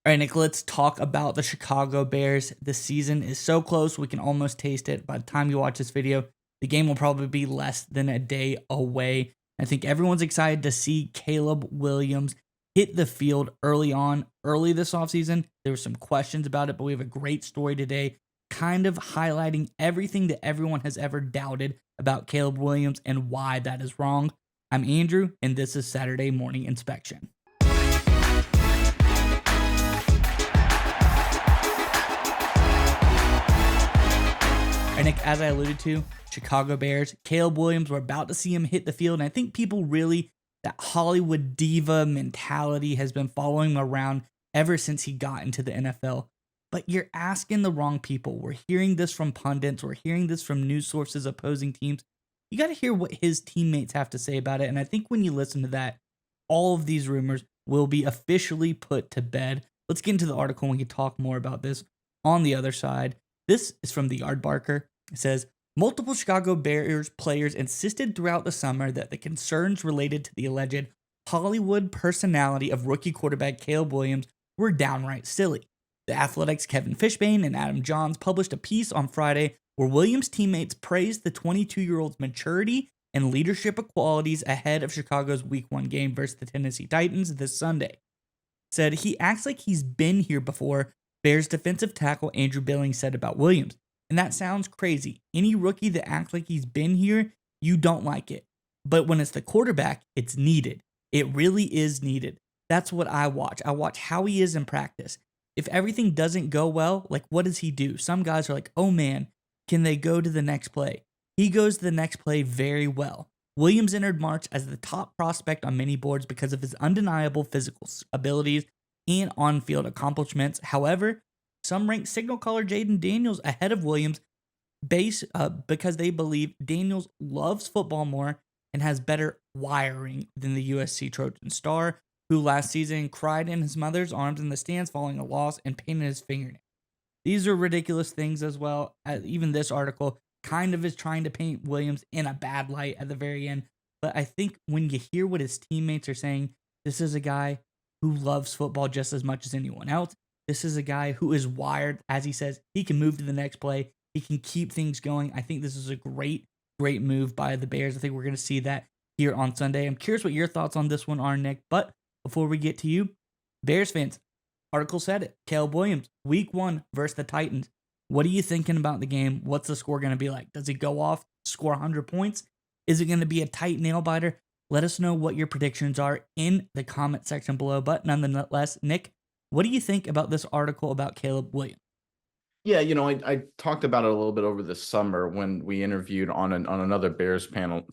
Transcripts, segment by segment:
All right, Nick, let's talk about the Chicago Bears. The season is so close, we can almost taste it. By the time you watch this video, the game will probably be less than a day away. I think everyone's excited to see Caleb Williams hit the field early this offseason. There were some questions about it, but we have a great story today, kind of highlighting everything that everyone has ever doubted about Caleb Williams and why that is wrong. I'm Andrew, and this is Saturday Morning Inspection. And Nick, as I alluded to, Chicago Bears, Caleb Williams, we're about to see him hit the field. And I think people really, that Hollywood diva mentality has been following him around ever since he got into the NFL. But you're asking the wrong people. We're hearing this from pundits. We're hearing this from news sources opposing teams. You got to hear what his teammates have to say about it. And I think when you listen to that, all of these rumors will be officially put to bed. Let's get into the article and we can talk more about this on the other side. This is from the Yardbarker. It says, multiple Chicago Bears players insisted throughout the summer that the concerns related to the alleged Hollywood personality of rookie quarterback Caleb Williams were downright silly. The Athletic's Kevin Fishbain and Adam Johns published a piece on Friday where Williams' teammates praised the 22-year-old's maturity and leadership qualities ahead of Chicago's Week 1 game versus the Tennessee Titans this Sunday. Said he acts like he's been here before, Bears defensive tackle Andrew Billings said about Williams. And that sounds crazy. Any rookie that acts like he's been here, you don't like it. But when it's the quarterback, it's needed. It really is needed. That's what I watch. I watch how he is in practice. If everything doesn't go well, like what does he do? Some guys are like, oh man, can they go to the next play? He goes to the next play very well. Williams entered March as the top prospect on many boards because of his undeniable physical abilities and on-field accomplishments. However, some rank signal caller Jaden Daniels ahead of Williams because they believe Daniels loves football more and has better wiring than the USC Trojan star, who last season cried in his mother's arms in the stands following a loss and painted his fingernail. These are ridiculous things as well. Even this article kind of is trying to paint Williams in a bad light at the very end. But I think when you hear what his teammates are saying, this is a guy who loves football just as much as anyone else. This is a guy who is wired, as he says, he can move to the next play. He can keep things going. I think this is a great move by the Bears. I think we're going to see that here on Sunday. I'm curious what your thoughts on this one are, Nick. But before we get to you, Bears fans, article said it. Caleb Williams, Week 1 versus the Titans. What are you thinking about the game? What's the score going to be like? Does he go off, score 100 points? Is it going to be a tight nail biter? Let us know what your predictions are in the comment section below. But nonetheless, Nick, what do you think about this article about Caleb Williams? Yeah, I talked about it a little bit over the summer when we interviewed on another Bears panel,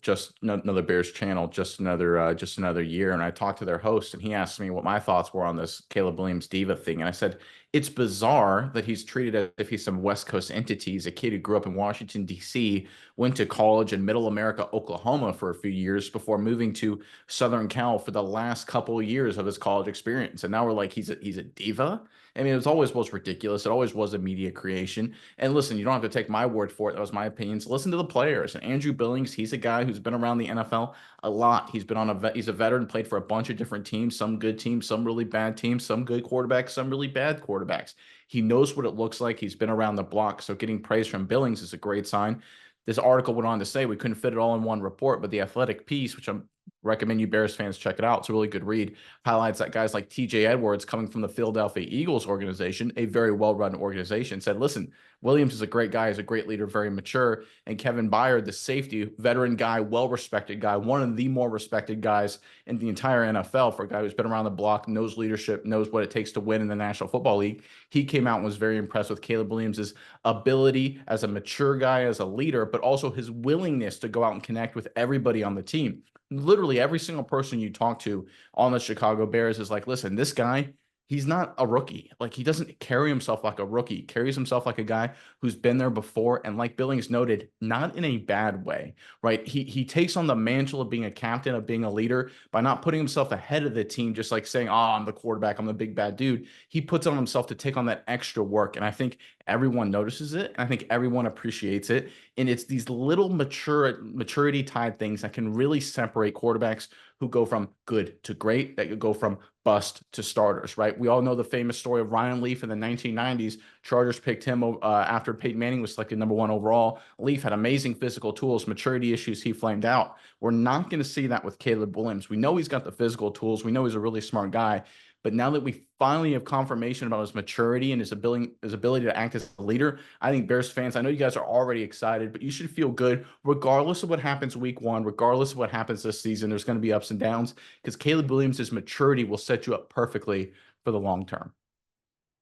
another Bears channel, just another year, and I talked to their host, and he asked me what my thoughts were on this Caleb Williams diva thing, and I said it's bizarre that he's treated as if he's some West Coast entity. He's a kid who grew up in Washington D.C., went to college in Middle America, Oklahoma, for a few years before moving to Southern Cal for the last couple of years of his college experience, and now we're like he's a diva. I mean, it always was ridiculous. It always was a media creation. And listen, you don't have to take my word for it. That was my opinions. Listen to the players. And Andrew Billings, he's a guy who's been around the NFL a lot. He's been he's a veteran, played for a bunch of different teams, some good teams, some really bad teams, some good quarterbacks, some really bad quarterbacks. He knows what it looks like. He's been around the block. So getting praise from Billings is a great sign. This article went on to say we couldn't fit it all in one report, but the Athletic piece, which I'm recommend you Bears fans check it out. It's a really good read. Highlights that guys like TJ Edwards, coming from the Philadelphia Eagles organization, a very well-run organization, said, listen, Williams is a great guy, he's a great leader, very mature. And Kevin Byard, the safety, veteran guy, well-respected guy, one of the more respected guys in the entire NFL for a guy who's been around the block, knows leadership, knows what it takes to win in the National Football League. He came out and was very impressed with Caleb Williams' ability as a mature guy, as a leader, but also his willingness to go out and connect with everybody on the team. Literally every single person you talk to on the Chicago Bears is like, listen, this guy, he's not a rookie. Like, he doesn't carry himself like a rookie. He carries himself like a guy who's been there before. And like Billings noted, not in a bad way, right? He takes on the mantle of being a captain, of being a leader, by not putting himself ahead of the team, just like saying, oh, I'm the quarterback, I'm the big bad dude. He puts on himself to take on that extra work. And I think everyone notices it. And I think everyone appreciates it. And it's these little maturity type things that can really separate quarterbacks who go from good to great, that could go from bust to starters, right? We all know the famous story of Ryan Leaf in the 1990s. Chargers picked him after Peyton Manning was selected #1 overall. Leaf had amazing physical tools, maturity issues, he flamed out. We're not going to see that with Caleb Williams. We know he's got the physical tools. We know he's a really smart guy. But now that we finally have confirmation about his maturity and his ability to act as a leader, I think Bears fans, I know you guys are already excited, but you should feel good regardless of what happens week one, regardless of what happens this season. There's going to be ups and downs because Caleb Williams' maturity will set you up perfectly for the long term.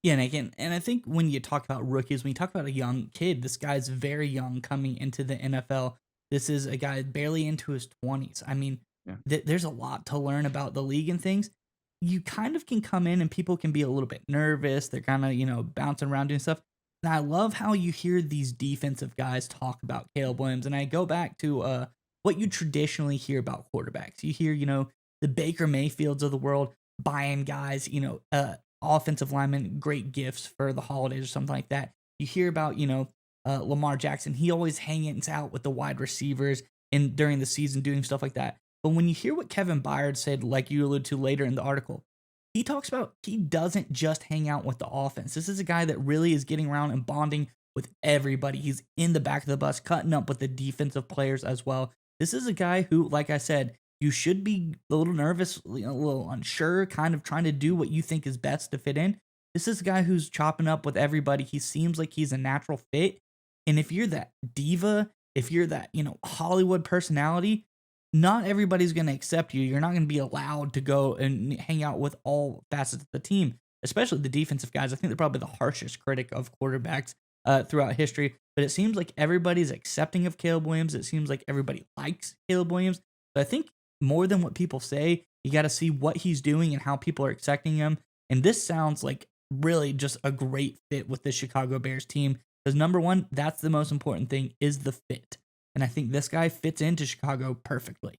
Yeah, and again, and I think when you talk about rookies, when you talk about a young kid, this guy's very young coming into the NFL. This is a guy barely into his 20s. I mean, Yeah. there's a lot to learn about the league and things. You kind of can come in and people can be a little bit nervous. They're kind of, bouncing around doing stuff. And I love how you hear these defensive guys talk about Caleb Williams. And I go back to what you traditionally hear about quarterbacks. You hear, the Baker Mayfields of the world buying guys, offensive linemen great gifts for the holidays or something like that. You hear about, Lamar Jackson. He always hangs out with the wide receivers and during the season doing stuff like that. But when you hear what Kevin Byard said, like you alluded to later in the article, he talks about he doesn't just hang out with the offense. This is a guy that really is getting around and bonding with everybody. He's in the back of the bus, cutting up with the defensive players as well. This is a guy who, like I said, you should be a little nervous, a little unsure, kind of trying to do what you think is best to fit in. This is a guy who's chopping up with everybody. He seems like he's a natural fit. And if you're that diva, if you're that, Hollywood personality, not everybody's going to accept you. You're not going to be allowed to go and hang out with all facets of the team, especially the defensive guys. I think they're probably the harshest critic of quarterbacks throughout history. But it seems like everybody's accepting of Caleb Williams. It seems like everybody likes Caleb Williams. But I think more than what people say, you got to see what he's doing and how people are accepting him. And this sounds like really just a great fit with the Chicago Bears team. Because number one, that's the most important thing, is the fit. And I think this guy fits into Chicago perfectly.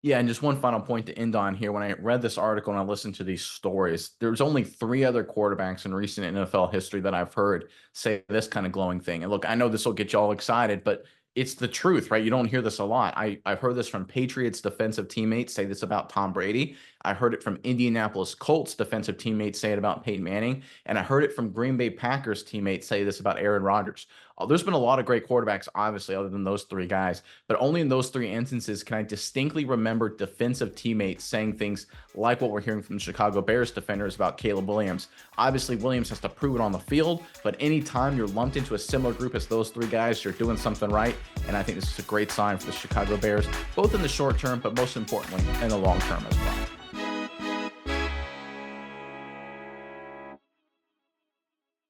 Yeah, and just one final point to end on here. When I read this article and I listened to these stories, there's only 3 other quarterbacks in recent NFL history that I've heard say this kind of glowing thing. And look, I know this will get you all excited, but it's the truth, right? You don't hear this a lot. I've heard this from Patriots defensive teammates say this about Tom Brady. I heard it from Indianapolis Colts defensive teammates say it about Peyton Manning. And I heard it from Green Bay Packers teammates say this about Aaron Rodgers. There's been a lot of great quarterbacks, obviously, other than those 3 guys. But only in those 3 instances can I distinctly remember defensive teammates saying things like what we're hearing from the Chicago Bears defenders about Caleb Williams. Obviously, Williams has to prove it on the field, but anytime you're lumped into a similar group as those 3 guys, you're doing something right. And I think this is a great sign for the Chicago Bears, both in the short term, but most importantly, in the long term as well.